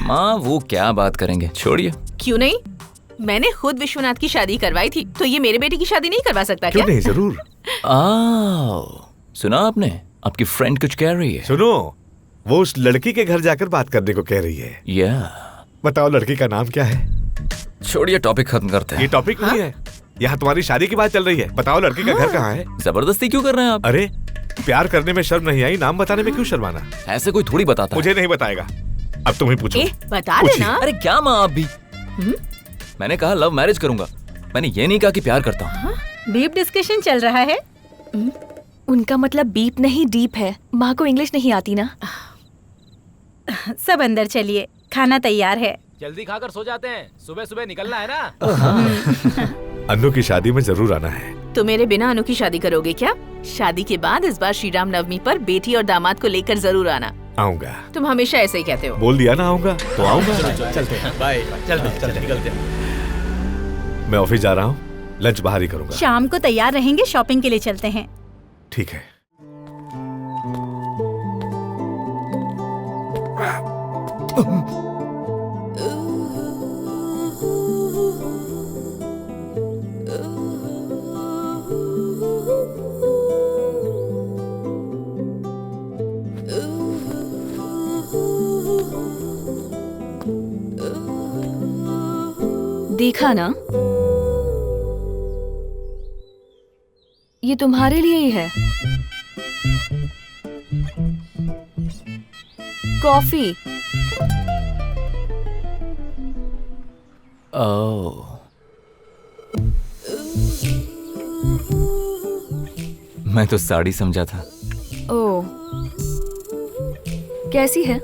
माँ, वो क्या बात करेंगे, छोड़िए। क्यों नहीं? मैंने खुद विश्वनाथ की शादी करवाई थी, तो ये मेरे बेटे की शादी नहीं करवा सकता क्यों क्या? नहीं, जरूर। सुना आपने? आपकी फ्रेंड कुछ कह रही है। सुनो, वो उस लड़की के घर जाकर बात करने को कह रही है। बताओ लड़की का नाम क्या है? छोड़िए, टॉपिक खत्म करते हैं। ये टॉपिक नहीं है, यहाँ तुम्हारी शादी की बात चल रही है। बताओ लड़की का घर कहाँ है? जबरदस्ती क्यों कर रहे हैं आप? अरे, प्यार करने में शर्म नहीं आई, नाम बताने में क्यों शर्माना? ऐसे कोई थोड़ी बताता मुझे नहीं बताएगा। अब तुम ही पूछो। बता देना। अरे क्या माँ, आप भी? मैंने कहा लव मैरिज करूंगा, मैंने ये नहीं कहा कि प्यार करता हूँ। बीप डिस्कशन चल रहा है। उनका मतलब बीप नहीं डीप है। माँ को इंग्लिश नहीं आती ना। सब अंदर चलिए, खाना तैयार है। जल्दी खाकर सो जाते हैं, सुबह सुबह निकलना है ना। अनु की शादी में जरूर आना है। तो मेरे बिना अनु की शादी करोगे क्या? शादी के बाद इस बार श्री राम नवमी पर बेटी और दामाद को लेकर जरूर आना। आऊंगा। तुम हमेशा ऐसे ही कहते हो। बोल दिया ना आऊंगा, तो आऊंगा। चलते हैं, बाय। चलते निकलते हैं। मैं ऑफिस जा रहा हूँ, लंच बाहर ही करूंगा। शाम को तैयार रहेंगे, शॉपिंग के लिए चलते हैं। ठीक है। देखा ना, ये तुम्हारे लिए ही है। कॉफी। ओह, मैं तो साड़ी समझा था। ओह, कैसी है?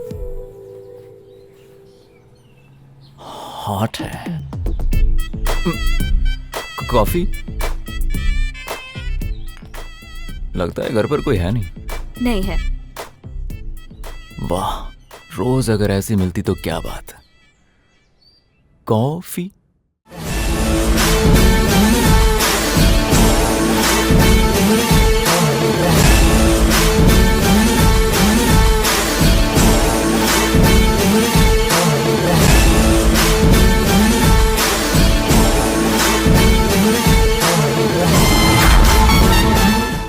हॉट है। कॉफी? लगता है घर पर कोई है नहीं। नहीं है। वाह, रोज अगर ऐसी मिलती तो क्या बात। कॉफी?